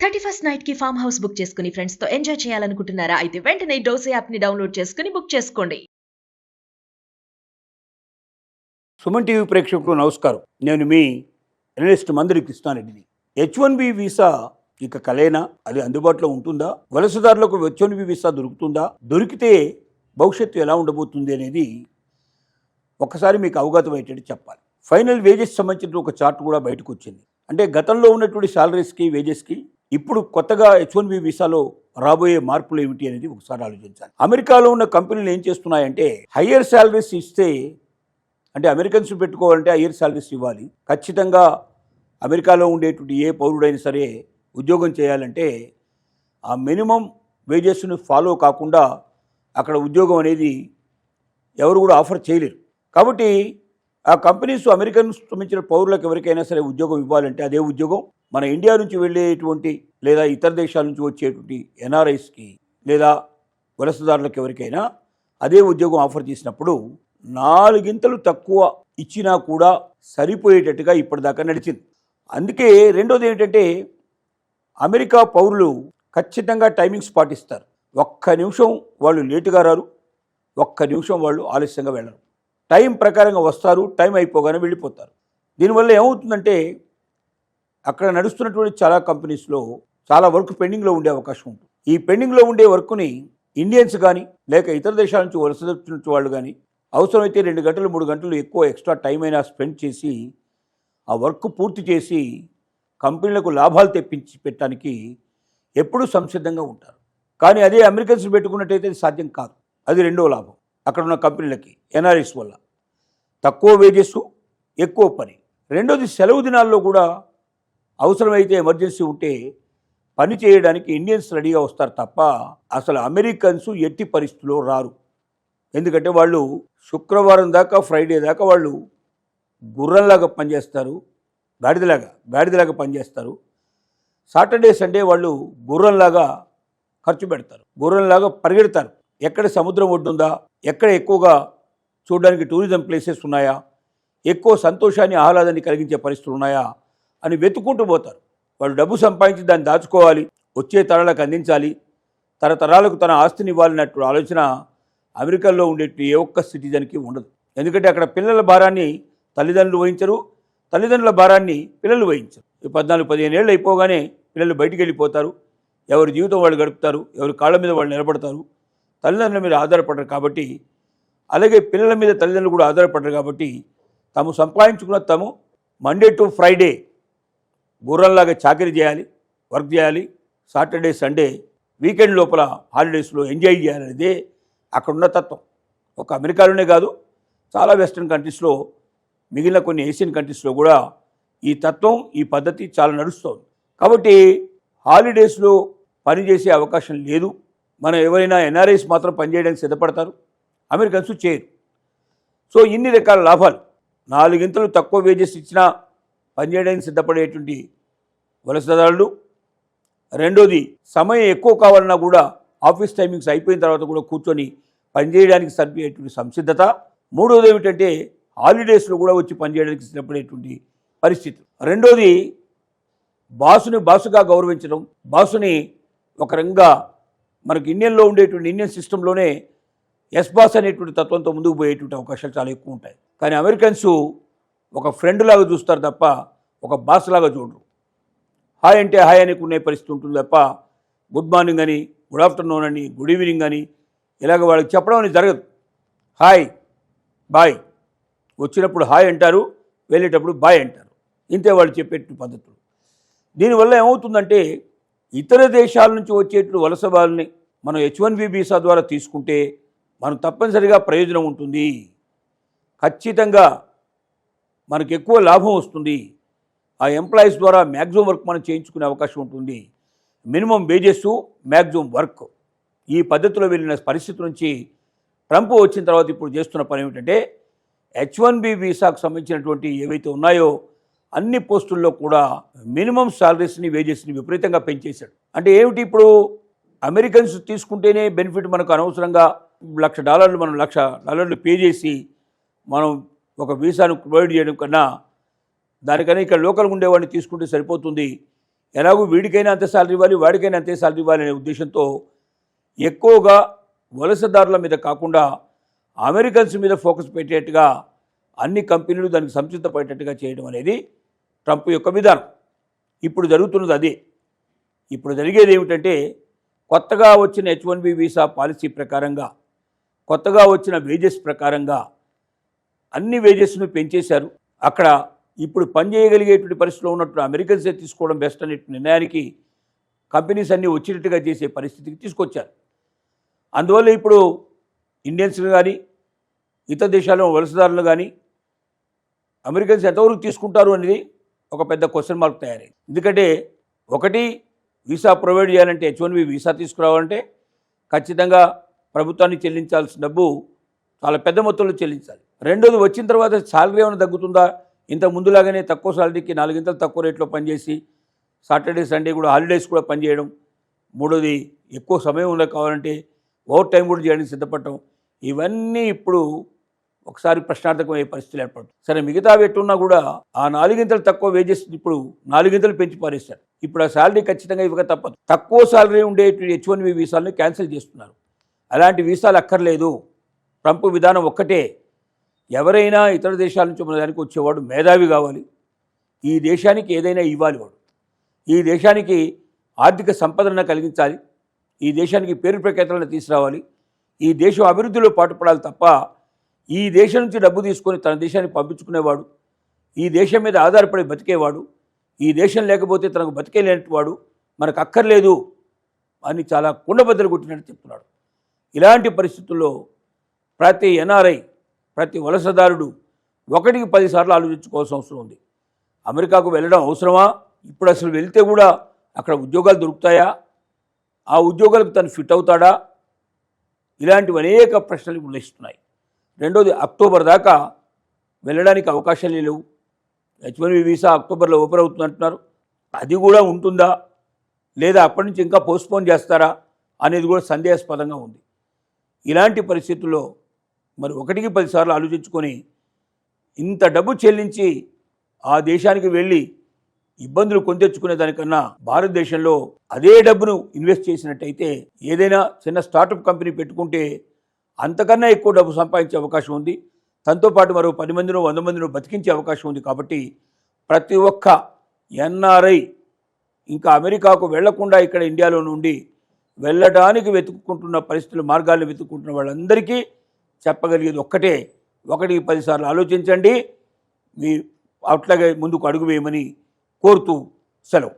31st night కి farm house book చేసుకుని friends తో ఎంజాయ్ చేయాలనుకుంటున్నారా? అయితే వెంటనే డోసే యాప్ ని డౌన్లోడ్ చేసుకుని బుక్ చేసుకోండి. సుమన్ టీవీ ప్రేక్షకులకు నమస్కారం. నేను మీ అనలిస్ట్ మందరి కృష్ణారెడ్డిని. H1B వీసా ఇక కలేనా? అది అందుబాటులో ఉంటుందా? వలసదారులకు H1B వీసా దొరుకుతుందా? దొరికితే భవిష్యత్తు ఎలా ఉండబోతుంది అనేది ఒకసారి మీకు అవగతం అయ్యేటట్టు చెప్పాలి. ఫైనల్ వేజెస్ సంబంధించిన ఒక చార్ట్ కూడా బయటకు వచ్చింది. అంటే గతంలో ఉన్నటువంటి శాలరీస్కి వేజెస్కి ఇప్పుడు కొత్తగా H1B వీసాలో రాబోయే మార్పులు ఏమిటి అనేది ఒకసారి ఆలోచించాలి. అమెరికాలో ఉన్న కంపెనీలు ఏం చేస్తున్నాయంటే హయ్యర్ శాలరీస్ ఇస్తే, అంటే అమెరికన్స్ పెట్టుకోవాలంటే హయ్యర్ శాలరీస్ ఇవ్వాలి. ఖచ్చితంగా అమెరికాలో ఉండేటువంటి ఏ పౌరుడైనా సరే ఉద్యోగం చేయాలంటే ఆ మినిమం వేజెస్ను ఫాలో కాకుండా అక్కడ ఉద్యోగం అనేది ఎవరు కూడా ఆఫర్ చేయలేరు. కాబట్టి ఆ కంపెనీస్ అమెరికన్ సంబంధించిన పౌరులకు ఎవరికైనా సరే ఉద్యోగం ఇవ్వాలంటే అదే ఉద్యోగం మన ఇండియా నుంచి వెళ్ళేటువంటి లేదా ఇతర దేశాల నుంచి వచ్చేటువంటి ఎన్ఆర్ఐస్కి లేదా వలసదారులకు ఎవరికైనా అదే ఉద్యోగం ఆఫర్ చేసినప్పుడు 4 గింతలు తక్కువ ఇచ్చినా కూడా సరిపోయేటట్టుగా ఇప్పటిదాకా నడిచింది. అందుకే రెండోది ఏంటంటే అమెరికా పౌరులు ఖచ్చితంగా టైమింగ్స్ పాటిస్తారు. 1 నిమిషం వాళ్ళు లేటుగా రారు, 1 నిమిషం వాళ్ళు ఆలస్యంగా వెళ్ళరు. టైం ప్రకారంగా వస్తారు, టైం అయిపోగానే వెళ్ళిపోతారు. దీనివల్ల ఏమవుతుందంటే అక్కడ నడుస్తున్నటువంటి చాలా కంపెనీస్లో చాలా వర్క్ పెండింగ్లో ఉండే అవకాశం ఉంటుంది. ఈ పెండింగ్లో ఉండే వర్క్ని ఇండియన్స్ కానీ లేక ఇతర దేశాల నుంచి వలస వచ్చిన వాళ్ళు కానీ అవసరమైతే 2 గంటలు 3 గంటలు ఎక్కువ ఎక్స్ట్రా టైం అయినా స్పెండ్ చేసి ఆ వర్క్ పూర్తి చేసి కంపెనీలకు లాభాలు తెప్పించి పెట్టడానికి ఎప్పుడూ సంసిద్ధంగా ఉంటారు. కానీ అదే అమెరికన్స్ పెట్టుకున్నట్టయితే సాధ్యం కాదు. అది రెండో లాభం అక్కడ ఉన్న కంపెనీలకి ఎన్ఆర్ఎస్ వల్ల. తక్కువ వేజెస్, ఎక్కువ పని. రెండోది సెలవు దినాల్లో కూడా అవసరమైతే ఎమర్జెన్సీ ఉంటే పని చేయడానికి ఇండియన్స్ రెడీగా వస్తారు తప్ప అసలు అమెరికన్స్ ఎట్టి పరిస్థితుల్లో రారు. ఎందుకంటే వాళ్ళు శుక్రవారం దాకా ఫ్రైడే దాకా వాళ్ళు గుర్రంలాగా పనిచేస్తారు, గాడిదలాగా పనిచేస్తారు. సాటర్డే సండే వాళ్ళు గుర్రంలాగా ఖర్చు పెడతారు, గుర్రంలాగా పరిగెడతారు. ఎక్కడ సముద్రం ఒడ్డుందా, ఎక్కడ ఎక్కువగా చూడడానికి టూరిజం ప్లేసెస్ ఉన్నాయా, ఎక్కువ సంతోషాన్ని ఆహ్లాదాన్ని కలిగించే పరిస్థితులు ఉన్నాయా అని వెతుక్కుంటూ పోతారు. వాళ్ళు డబ్బు సంపాదించి దాన్ని దాచుకోవాలి, వచ్చే తరాలకు అందించాలి, తరతరాలకు తన ఆస్తిని ఇవ్వాలన్నట్టు ఆలోచన అమెరికాలో ఉండే ఏ ఒక్క సిటిజన్కి ఉండదు. ఎందుకంటే అక్కడ పిల్లల భారాన్ని తల్లిదండ్రులు వహించరు, తల్లిదండ్రుల భారాన్ని పిల్లలు వహించరు. 14-15 ఏళ్ళు అయిపోగానే పిల్లలు బయటికి వెళ్ళిపోతారు, ఎవరి జీవితం వాళ్ళు గడుపుతారు, ఎవరి కాళ్ళ మీద వాళ్ళు నిలబడతారు. తల్లిదండ్రుల మీద ఆధారపడరు కాబట్టి, అలాగే పిల్లల మీద తల్లిదండ్రులు కూడా ఆధారపడరు కాబట్టి తాము సంపాదించుకున్న తాము మండే టు ఫ్రైడే గుర్రంలాగా చాకరీ చేయాలి, వర్క్ చేయాలి. సాటర్డే సండే వీకెండ్ లోపల హాలిడేస్లో ఎంజాయ్ చేయాలనేదే అక్కడున్న తత్వం. ఒక అమెరికాలోనే కాదు, చాలా వెస్ట్రన్ కంట్రీస్లో, మిగిలిన కొన్ని ఏషియన్ కంట్రీస్లో కూడా ఈ తత్వం, ఈ పద్ధతి చాలా నడుస్తుంది. కాబట్టి హాలిడేస్లో పనిచేసే అవకాశం లేదు. మనం ఎవరైనా ఎన్ఆర్ఐస్ మాత్రం పనిచేయడానికి సిద్ధపడతారు, అమెరికన్స్ చేయరు. సో ఇన్ని రకాల లాభాలు. 4 గింతలు తక్కువ వేజెస్ ఇచ్చినా పనిచేయడానికి సిద్ధపడేటువంటి వలసదారులు. రెండోది సమయం ఎక్కువ కావాలన్నా కూడా ఆఫీస్ టైమింగ్స్ అయిపోయిన తర్వాత కూడా కూర్చొని పనిచేయడానికి సరిపోయేటువంటి సంసిద్ధత. మూడోది ఏమిటంటే హాలిడేస్లో కూడా వచ్చి పనిచేయడానికి సిద్ధపడేటువంటి పరిస్థితి. రెండోది బాసుని బాసుగా గౌరవించడం, బాసుని ఒక రంగా మనకు ఇండియన్లో ఉండేటువంటి ఇండియన్ సిస్టంలోనే ఎస్ బాస్ అనేటువంటి తత్వంతో ముందుకు పోయేటువంటి అవకాశాలు చాలా ఎక్కువ ఉంటాయి. కానీ అమెరికన్స్ ఒక ఫ్రెండ్ లాగా చూస్తారు తప్ప ఒక బాస్ లాగా చూడరు. హాయ్ అంటే హాయ్ అనుకునే పరిస్థితి ఉంటుంది తప్ప గుడ్ మార్నింగ్ అని, గుడ్ ఆఫ్టర్నూన్ అని, గుడ్ ఈవినింగ్ అని ఇలాగ వాళ్ళకి చెప్పడం అనేది జరగదు. హాయ్ బాయ్, వచ్చినప్పుడు హాయ్ అంటారు, వెళ్ళేటప్పుడు బాయ్ అంటారు. ఇంతే వాళ్ళు చెప్పేటువంటి పద్ధతులు. దీనివల్ల ఏమవుతుందంటే ఇతర దేశాల నుంచి వచ్చేటువంటి వలస వాళ్ళని మనం H1B వీసా ద్వారా తీసుకుంటే మనం తప్పనిసరిగా ప్రయోజనం ఉంటుంది. ఖచ్చితంగా మనకు ఎక్కువ లాభం వస్తుంది. ఆ ఎంప్లాయీస్ ద్వారా మ్యాక్సిమం వర్క్ మనం చేయించుకునే అవకాశం ఉంటుంది. మినిమం వేజెస్, మ్యాక్సిమం వర్క్, ఈ పద్ధతిలో వెళ్ళిన పరిస్థితి నుంచి ట్రంప్ వచ్చిన తర్వాత ఇప్పుడు చేస్తున్న పని ఏమిటంటే H1B వీసాకు సంబంధించినటువంటి ఏవైతే ఉన్నాయో అన్ని పోస్టుల్లో కూడా మినిమం శాలరీస్ని, వేజెస్ని విపరీతంగా పెంచేశాడు. అంటే ఏమిటి, ఇప్పుడు అమెరికన్స్ తీసుకుంటేనే బెనిఫిట్, మనకు అనవసరంగా $1,00,000 మనం $1,00,000 పే చేసి మనం ఒక వీసాను ప్రొవైడ్ చేయడం కన్నా దానికన్నా ఇక్కడ లోకల్గా ఉండేవాడిని తీసుకుంటే సరిపోతుంది. ఎలాగో వీడికైనా అంతే శాలరీ ఇవ్వాలి, వాడికైనా అంతే శాలరీ ఇవ్వాలి అనే ఉద్దేశంతో ఎక్కువగా వలసదారుల మీద కాకుండా అమెరికన్స్ మీద ఫోకస్ పెట్టేట్టుగా అన్ని కంపెనీలు దానికి సంసిద్ధపడేటట్టుగా చేయడం అనేది ట్రంప్ యొక్క విధానం. ఇప్పుడు జరుగుతున్నది అదే. ఇప్పుడు జరిగేది ఏమిటంటే కొత్తగా వచ్చిన H1B వీసా పాలసీ ప్రకారంగా, కొత్తగా వచ్చిన వేజెస్ ప్రకారంగా అన్ని వేజెస్ను పెంచేశారు. అక్కడ ఇప్పుడు పనిచేయగలిగేటువంటి పరిస్థితిలో ఉన్నట్టు అమెరికన్సే తీసుకోవడం బెస్ట్ అనే నిర్ణయానికి కంపెనీస్ అన్నీ వచ్చేటట్టుగా చేసే పరిస్థితికి తీసుకొచ్చారు. అందువల్ల ఇప్పుడు ఇండియన్స్ని కానీ ఇతర దేశాల్లో వలసదారులు కానీ అమెరికన్స్ ఎంతవరకు తీసుకుంటారు అనేది ఒక పెద్ద క్వశ్చన్ మార్క్ తయారైంది. ఎందుకంటే ఒకటి, వీసా ప్రొవైడ్ చేయాలంటే H1B వీసా తీసుకురావాలంటే ఖచ్చితంగా ప్రభుత్వానికి చెల్లించాల్సిన డబ్బు చాలా పెద్ద మొత్తంలో చెల్లించాలి. రెండోది, వచ్చిన తర్వాత శాలరీ ఏమైనా తగ్గుతుందా? ఇంత ముందులాగానే తక్కువ శాలరీకి 4 గంటలు తక్కువ రేట్లో పనిచేసి సాటర్డే సండే కూడా హాలిడేస్ కూడా పనిచేయడం. మూడోది, ఎక్కువ సమయం ఉన్న కావాలంటే ఓవర్ టైం కూడా చేయడానికి సిద్ధపడటం. ఇవన్నీ ఇప్పుడు ఒకసారి ప్రశ్నార్థకమయ్యే పరిస్థితులు ఏర్పడుతుంది. సరే, మిగతా పెట్టున్నా కూడా ఆ 4 గంటలు తక్కువ వేజెస్ ఇప్పుడు 4 గంటలు పెంచి పారేస్తారు. ఇప్పుడు ఆ శాలరీ ఖచ్చితంగా ఇవ్వక తప్పదు. తక్కువ శాలరీ ఉండే H1B వీసాలను క్యాన్సిల్ చేస్తున్నారు. అలాంటి వీసాలు అక్కర్లేదు. ట్రంప్ విధానం ఒక్కటే, ఎవరైనా ఇతర దేశాల నుంచి మన దానికి వచ్చేవాడు మేధావి కావాలి, ఈ దేశానికి ఏదైనా ఇవ్వాలి, వాడు ఈ దేశానికి ఆర్థిక సంపదన కలిగించాలి, ఈ దేశానికి పేరు ప్రఖ్యాతలను తీసుకురావాలి, ఈ దేశం అభివృద్ధిలో పాటుపడాలి తప్ప ఈ దేశం నుంచి డబ్బు తీసుకొని తన దేశానికి పంపించుకునేవాడు, ఈ దేశం మీద ఆధారపడి బతికేవాడు, ఈ దేశం లేకపోతే తనకు బతికేలేనట్టు వాడు మనకు అక్కర్లేదు అని చాలా కుండబద్దలు కొట్టినట్టు చెప్తున్నాడు. ఇలాంటి పరిస్థితుల్లో ప్రతి ఎన్ఆర్ఐ, ప్రతి వలసదారుడు 1కి 10 సార్లు ఆలోచించుకోవాల్సిన అవసరం ఉంది. అమెరికాకు వెళ్ళడం అవసరమా? ఇప్పుడు అసలు వెళ్తే కూడా అక్కడ ఉద్యోగాలు దొరుకుతాయా? ఆ ఉద్యోగాలకు తను ఫిట్ అవుతాడా? ఇలాంటివి అనేక ప్రశ్నలు ఉల్లేస్తున్నాయి. రెండోది, అక్టోబర్ దాకా వెళ్ళడానికి అవకాశాలు లేవు. H1B వీసా అక్టోబర్లో ఓపెన్ అవుతుంది అంటున్నారు. అది కూడా ఉంటుందా లేదా అప్పటి నుంచి ఇంకా పోస్ట్పోన్ చేస్తారా అనేది కూడా సందేహాస్పదంగా ఉంది. ఇలాంటి పరిస్థితుల్లో మరి 1కి 10 సార్లు ఆలోచించుకొని ఇంత డబ్బు చెల్లించి ఆ దేశానికి వెళ్ళి ఇబ్బందులు కొని తెచ్చుకునే దానికన్నా భారతదేశంలో అదే డబ్బును ఇన్వెస్ట్ చేసినట్టయితే, ఏదైనా చిన్న స్టార్టప్ కంపెనీ పెట్టుకుంటే అంతకన్నా ఎక్కువ డబ్బు సంపాదించే అవకాశం ఉంది. తనతో పాటు మరో 10 మందినో 100 మందినో బతికించే అవకాశం ఉంది. కాబట్టి ప్రతి ఒక్క ఎన్ఆర్ఐ ఇంకా అమెరికాకు వెళ్లకుండా ఇక్కడ ఇండియాలో నుండి వెళ్ళడానికి వెతుక్కుంటున్న పరిస్థితులు, మార్గాలను వెతుక్కుంటున్న వాళ్ళందరికీ చెప్పగలిగేది ఒక్కటే, 1కి 10 సార్లు ఆలోచించండి, మీ అట్లాగే ముందుకు అడుగు వేయమని కోరుతూ సెలవు.